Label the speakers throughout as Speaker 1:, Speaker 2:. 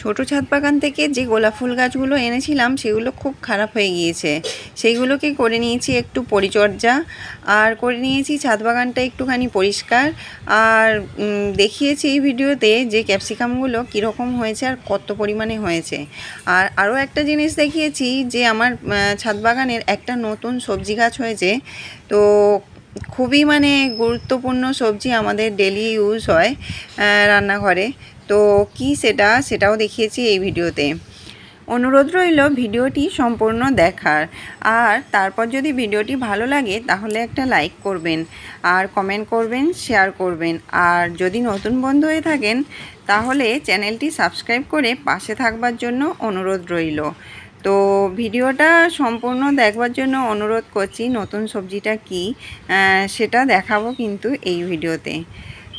Speaker 1: ছোট ছাদ বাগান থেকে যে গোলাপ ফুল গাছগুলো এনেছিলাম সেগুলো খুব খারাপ হয়ে গিয়েছে। সেইগুলোকে করে নিয়েছি একটু পরিচর্যা, আর করে নিয়েছি ছাদ বাগানটা একটুখানি পরিষ্কার, আর দেখিয়েছি এই ভিডিওতে যে ক্যাপসিকামগুলো কীরকম হয়েছে আর কত পরিমাণে হয়েছে। আর আরও একটা জিনিস দেখিয়েছি যে আমার ছাদ বাগানের একটা নতুন সবজি গাছ হয়েছে। তো খুবই গুরুত্বপূর্ণ সবজি, আমাদের ডেলি ইউজ হয় রান্নাঘরে। তো কি সেটাও দেখিয়েছি এই ভিডিওতে। অনুরোধ রইল ভিডিওটি সম্পূর্ণ দেখার, আর তারপর যদি ভিডিওটি ভালো লাগে তাহলে একটা লাইক করবেন, আর কমেন্ট করবেন, শেয়ার করবেন। আর যদি নতুন বন্ধু হয়ে থাকেন তাহলে চ্যানেলটি সাবস্ক্রাইব করে পাশে থাকবার জন্য অনুরোধ রইল। তো ভিডিওটা সম্পূর্ণ দেখবার জন্য অনুরোধ করছি। নতুন সবজিটা কি সেটা দেখাবো কিন্তু এই ভিডিওতে।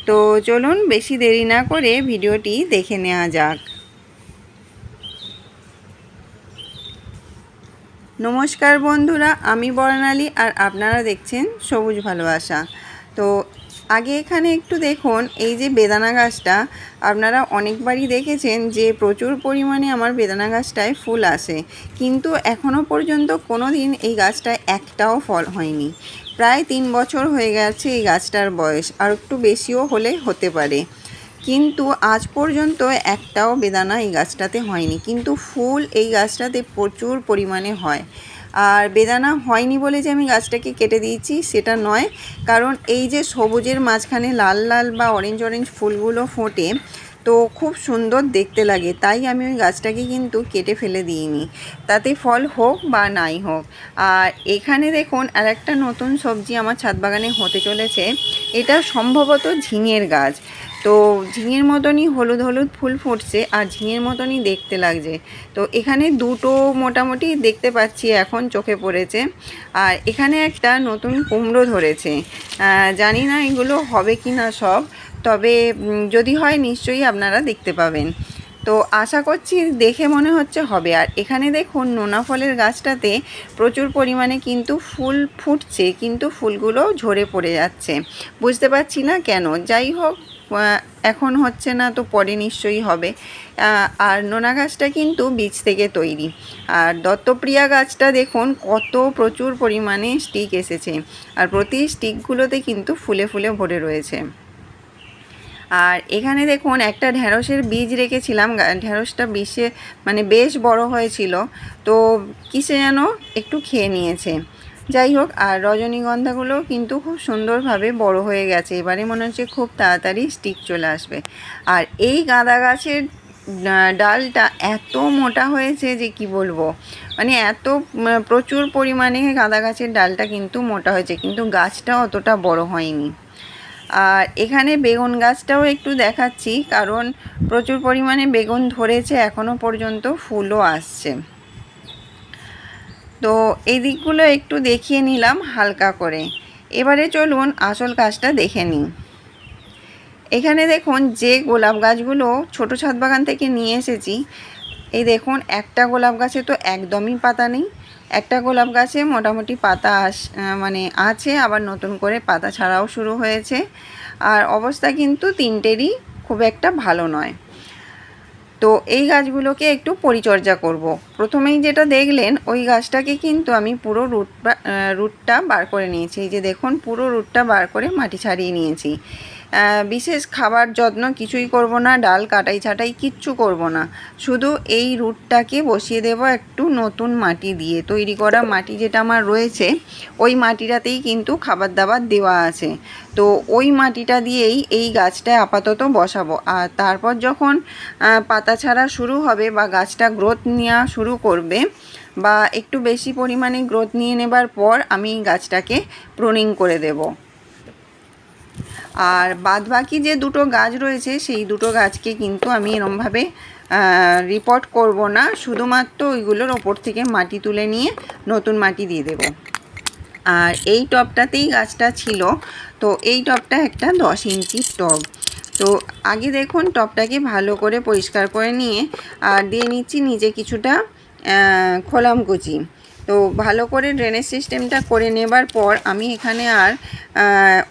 Speaker 1: তো চলুন বেশি দেরি না করে ভিডিওটি দেখে নেওয়া যাক। নমস্কার বন্ধুরা, আমি বর্ণালী আর আপনারা দেখছেন সবুজ ভালোবাসা। তো আগে এখানে একটু দেখুন, এই যে বেদানা গাছটা আপনারা অনেকবারই দেখেছেন যে প্রচুর পরিমাণে আমার বেদানা গাছটায় ফুল আসে, কিন্তু এখনও পর্যন্ত কোনো দিন এই গাছটায় একটাও ফল হয়নি। প্রায় 3 বছর হয়ে গেছে এই গাছটার বয়স, আর একটু বেশিও হলে হতে পারে, কিন্তু আজ পর্যন্ত একটাও বেদানা এই গাছটাতে হয়নি। কিন্তু ফুল এই গাছটাতে প্রচুর পরিমাণে হয়। আর বেদানা হয়নি বলে যে আমি গাছটাকে কেটে দিয়েছি সেটা নয়, কারণ এই যে সবুজের মাঝখানে লাল লাল বা অরেঞ্জ অরেঞ্জ ফুলগুলো ফোটে, তো খুব সুন্দর দেখতে লাগে, তাই আমি ওই গাছটাকে কিন্তু কেটে ফেলে দিইনি, তাতে ফল হোক বা নাই হোক। আর এখানে দেখুন আর একটা নতুন সবজি আমার ছাদ বাগানে হতে চলেছে। এটা সম্ভবত ঝিঙের গাছ। তো ঝিঙের মতনই হলুদ হলুদ ফুল ফুটছে, আর ঝিঙের মতনই দেখতে লাগছে। তো এখানে দুটো মোটামুটি দেখতে পাচ্ছি এখন চোখে পড়েছে। আর এখানে একটা নতুন কুমড়ো ধরেছে, জানি না এগুলো হবে কি না সব, তবে যদি হয় নিশ্চয়ই আপনারা দেখতে পাবেন। তো আশা করছি দেখে মনে হচ্ছে হবে। আর এখানে দেখুন নোনা ফলের গাছটাতে প্রচুর পরিমাণে কিন্তু ফুল ফুটছে, কিন্তু ফুলগুলো ঝরে পড়ে যাচ্ছে, বুঝতে পারছি না কেন। যাই হোক, এখন হচ্ছে না তো পরে নিশ্চয়ই হবে। আর নোনা গাছটা কিন্তু বীজ থেকে তৈরি। আর দত্তপ্রিয়া গাছটা দেখুন কত প্রচুর পরিমাণে স্টিক এসেছে, আর প্রতি স্টিকগুলোতে কিন্তু ফুলে ফুলে ভরে রয়েছে। আর এখানে দেখুন একটা ঢ্যাঁড়সের বীজ রেখেছিলাম, ঢ্যাঁড়সটা বেশ বড় হয়েছিল, তো কিসে যেন একটু খেয়ে নিয়েছে। যাই হোক, আর রজনীগন্ধাগুলো কিন্তু খুব সুন্দরভাবে বড় হয়ে গেছে, এবারে মনে হচ্ছে খুব তাড়াতাড়ি স্টিক চলে আসবে। আর এই গাঁদা গাছের ডালটা এত মোটা হয়েছে যে কি বলবো, এত প্রচুর পরিমাণে গাঁদা গাছের ডালটা কিন্তু মোটা হয়েছে, কিন্তু গাছটা অতটা বড় হয়নি। আর এখানে বেগুন গাছটাও একটু দেখাচ্ছি, কারণ প্রচুর পরিমাণে বেগুন ধরেছে, এখনও পর্যন্ত ফুলও আসছে। তো এই দিকগুলো একটু দেখিয়ে নিলাম হালকা করে। এবারে চলুন আসল কাজটা দেখে নিই। এখানে দেখুন যে গোলাপ গাছগুলো ছোট ছাদ বাগান থেকে নিয়ে এসেছি, এই দেখুন একটা গোলাপ গাছে তো একদমই পাতা নেই, একটা গোলাপ গাছে মোটামুটি পাতা আছে, আবার নতুন করে পাতা ছাড়াও শুরু হয়েছে। আর অবস্থা কিন্তু তিনটেরই খুব একটা ভালো নয়। তো এই গাছগুলোকে একটু পরিচর্যা করব। প্রথমেই যেটা দেখলেন ওই গাছটাকে কিন্তু আমি পুরো রুটটা বার করে নিয়েছি। এই যে দেখুন পুরো রুটটা বার করে মাটি ছাড়িয়ে নিয়েছি। বিশেষ খাবার যত্ন কিছুই করব না, ডাল কাটাই ছাটাই কিচ্ছু করব না, শুধু এই রুটটাকে বসিয়ে দেব একটু নতুন মাটি দিয়ে। তৈরি করা মাটি যেটা আমার রয়েছে ওই মাটিটাতেই কিন্তু খাবার দাবার দেওয়া আছে, তো ওই মাটিটা দিয়েই এই গাছটা আপাতত বসাবো। আর তারপর যখন পাতা ছাড়া শুরু হবে বা গাছটা গ্রোথ নেওয়া শুরু করবে, বা একটু বেশি পরিমাণে গ্রোথ নিয়ে নেবার পর আমি গাছটাকে প্রুনিং করে দেব। আর বাদবাকি যে দুটো গাছ রয়েছে সেই দুটো গাছকে কিন্তু আমি এরমভাবে রিপোর্ট করব না, শুধুমাত্র ওইগুলোর ওপর থেকে মাটি তুলে নিয়ে নতুন মাটি দিয়ে দেব। আর এই টবটাতেই গাছটা ছিল, তো এই টবটা একটা 10 ইঞ্চির টব। তো আগে দেখুন টবটাকে ভালো করে পরিষ্কার করে নিয়ে আর দিয়ে নিচ্ছি নিচে কিছুটা খোলামকুচি। তো ভালো করে ড্রেনেজ সিস্টেমটা করে নেবার পর আমি এখানে আর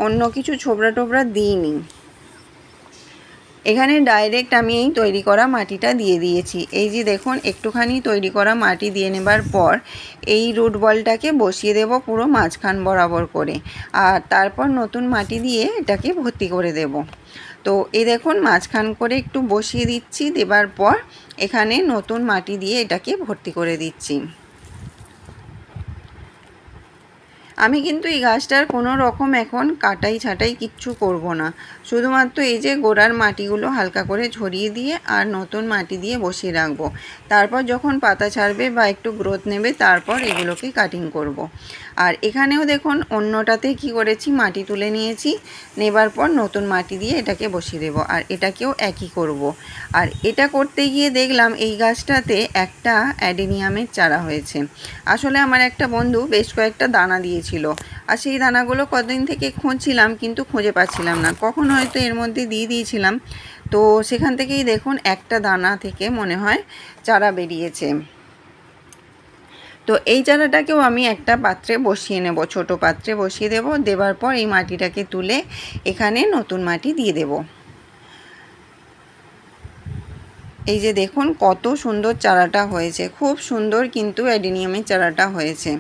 Speaker 1: অন্য কিছু ছোবড়া টোবড়া দিইনি। এখানে ডাইরেক্ট আমি এই তৈরি করা মাটিটা দিয়ে দিয়েছি। এই যে দেখুন একটুখানি তৈরি করা মাটি দিয়ে নেবার পর এই রুট বলটাকে বসিয়ে দেব পুরো মাঝখান বরাবর করে, আর তারপর নতুন মাটি দিয়ে এটাকে ভর্তি করে দেব। তো এই দেখুন মাঝখান করে একটু বসিয়ে দিচ্ছি, দেবার পর এখানে নতুন মাটি দিয়ে এটাকে ভর্তি করে দিচ্ছি। আমি কিন্তু এই গাছটার কোনো রকম এখন কাটাই ছাটাই কিচ্ছু করব না, শুধুমাত্র এই যে গোড়ার মাটিগুলো হালকা করে ঝরিয়ে দিয়ে আর নতুন মাটি দিয়ে বসিয়ে রাখবো। তারপর যখন পাতা ছাড়বে বা একটু গ্রোথ নেবে তারপর এগুলোকে কাটিং করব। আর এখানেও দেখুন অন্যটাতে কি করেছি, মাটি তুলে নিয়েছি, নেবার পর নতুন মাটি দিয়ে এটাকে বসিয়ে দেব। আর এটাকেও একই করব। আর এটা করতে গিয়ে দেখলাম এই গাছটাতে একটা অ্যাডেনিয়ামের চারা হয়েছে। আসলে আমার একটা বন্ধু বেশ কয়েকটা দানা দিয়েছিল, আর সেই দানাগুলো কতদিন থেকে খুঁজছিলাম কিন্তু খুঁজে পাচ্ছিলাম না, কখন হয়তো এর মধ্যে দিয়ে দিয়েছিলাম। তো সেখান থেকেই দেখুন একটা দানা থেকে মনে হয় চারা বেরিয়েছে। তো এই চারাটাকেও আমি একটা পাত্রে বসিয়ে নেব, ছোট পাত্রে বসিয়ে দেব। দেবার পর এই মাটিটাকে তুলে এখানে নতুন মাটি দিয়ে দেব। এই যে দেখুন কত সুন্দর চারাটা হয়েছে, খুব সুন্দর কিন্তু অ্যাডেনিয়ামের চারাটা হয়েছে।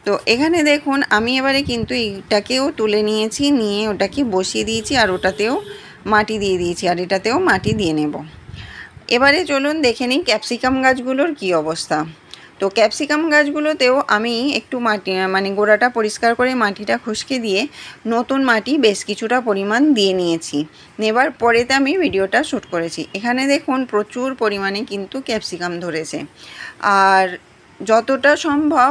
Speaker 1: তো এখানে দেখুন আমি এবারে কিন্তু এইটাকেও তুলে নিয়েছি, নিয়ে ওটাকে বসিয়ে দিয়েছি, আর ওটাতেও মাটি দিয়ে দিয়েছি, আর এটাতেও মাটি দিয়ে নেব। এবারে চলুন দেখে নিই ক্যাপসিকাম গাছগুলোর কি অবস্থা। তো ক্যাপসিকাম গাছগুলোতেও আমি একটু মাটি মানে গোড়াটা পরিষ্কার করে মাটিটা খুশকে দিয়ে নতুন মাটি বেশ কিছুটা পরিমাণ দিয়ে নিয়েছি। নেবার পরেতে আমি ভিডিওটা শ্যুট করেছি। এখানে দেখুন প্রচুর পরিমাণে কিন্তু ক্যাপসিকাম ধরেছে। আর যতটা সম্ভব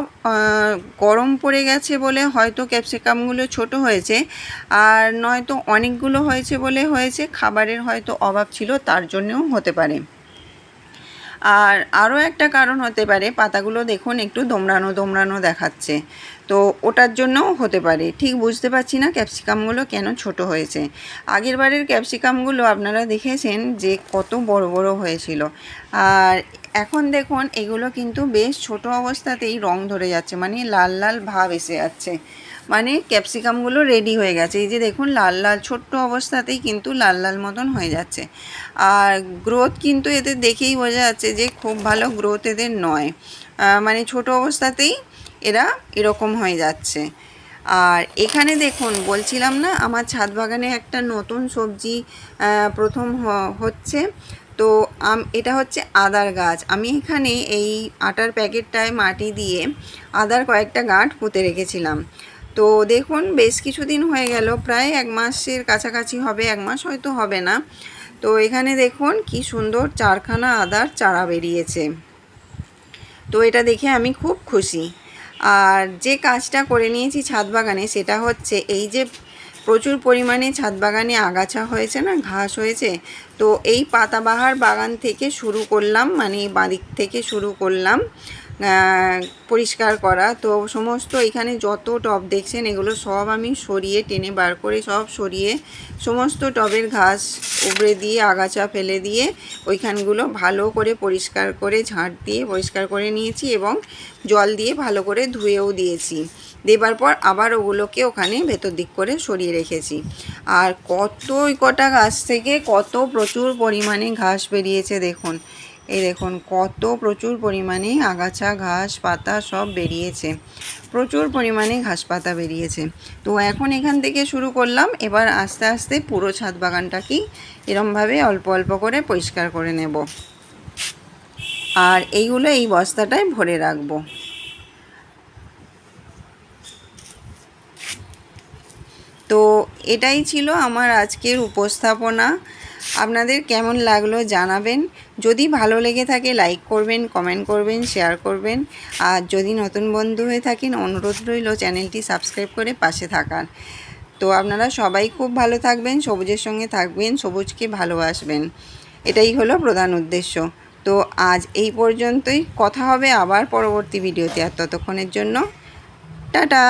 Speaker 1: গরম পড়ে গেছে বলে হয়তো ক্যাপসিকামগুলো ছোট হয়েছে, আর নয়তো অনেকগুলো হয়েছে বলে হয়েছে, খাবারের হয়তো অভাব ছিল তার জন্যও হতে পারে। আর আরও একটা কারণ হতে পারে, পাতাগুলো দেখুন একটু দোমড়ানো দোমড়ানো দেখাচ্ছে, তো ওটার জন্যও হতে পারে। ঠিক বুঝতে পারছি না ক্যাপসিকামগুলো কেন ছোট হয়েছে। আগের বারের ক্যাপসিকামগুলো আপনারা দেখেছেন যে কত বড় বড় হয়েছিল, আর এখন দেখুন এগুলো কিন্তু বেশ ছোট অবস্থাতেই রং ধরে যাচ্ছে, মানে লাল লাল ভাব এসে যাচ্ছে, মানে ক্যাপসিকামগুলো রেডি হয়ে গেছে। এই যে দেখুন লাল লাল ছোট্ট অবস্থাতেই কিন্তু লাল লাল মতন হয়ে যাচ্ছে। আর গ্রোথ কিন্তু এদের দেখেই বোঝা যাচ্ছে যে খুব ভালো গ্রোথ এদের নয়, মানে ছোট অবস্থাতেই এরা এরকম হয়ে যাচ্ছে। আর এখানে দেখুন বলছিলাম না আমার ছাদ বাগানে একটা নতুন সবজি প্রথম হচ্ছে। তো এটা হচ্ছে আদার গাছ। আমি এখানে এই আটার প্যাকেটটায় মাটি দিয়ে আদার কয়েকটা গাঁট পুঁতে রেখেছিলাম। তো দেখুন বেশ কিছুদিন হয়ে গেল, প্রায় 1 মাসের কাছাকাছি হবে, 1 মাস হয়তো হবে না। তো এখানে দেখুন কি সুন্দর 4খানা আদার চারা বেরিয়েছে। তো এটা দেখে আমি খুব খুশি। আর যে কাজটা করে নিয়েছি ছাদ বাগানে সেটা হচ্ছে এই যে প্রচুর পরিমাণে ছাদ বাগানে আগাছা হয়েছে না, ঘাস হয়েছে, তো এই পাতাবাহার বাগান থেকে শুরু করলাম, মানে বাদিক থেকে শুরু করলাম পরিষ্কার করা। তো সমস্ত এখানে যত টব দেখছেন এগুলো সব আমি সরিয়ে টেনে বার করে সব সরিয়ে সমস্ত টবের ঘাস উবড়ে দিয়ে আগাছা ফেলে দিয়ে ওইখানগুলো ভালো করে পরিষ্কার করে ঝাঁট দিয়ে পরিষ্কার করে নিয়েছি, এবং জল দিয়ে ভালো করে ধুয়েও দিয়েছি। দেবার পর আবার ওগুলোকে ওখানে ভেতর দিক করে সরিয়ে রেখেছি। আর কত কটা গাছ থেকে কত প্রচুর পরিমাণে ঘাস বেরিয়েছে দেখুন, এই দেখুন কত প্রচুর পরিমাণে আগাছা ঘাস পাতা সব বেরিয়েছে, প্রচুর পরিমাণে ঘাস পাতা বেরিয়েছে। তো এখন এখান থেকে শুরু করলাম, এবার আস্তে আস্তে পুরো ছাদ বাগানটাকেই এরমভাবে অল্প অল্প করে পরিষ্কার করে নেব। আর এইগুলো এই বস্তাটায় ভরে রাখবো। তো এটাই ছিল আমার আজকের উপস্থাপনা। আপনাদের কেমন লাগলো জানাবেন। যদি ভালো লেগে থাকে লাইক করবেন, কমেন্ট করবেন, শেয়ার করবেন। আর যদি নতুন বন্ধু হয়ে থাকেন অনুরোধ রইল চ্যানেলটি সাবস্ক্রাইব করে পাশে থাকার। তো আপনারা সবাই খুব ভালো থাকবেন, সবুজের সঙ্গে থাকবেন, সবুজকে ভালোবাসবেন, এটাই হলো প্রধান উদ্দেশ্য। তো আজ এই পর্যন্তই, কথা হবে আবার পরবর্তী ভিডিওতে। আর ততক্ষণের জন্য টাটা।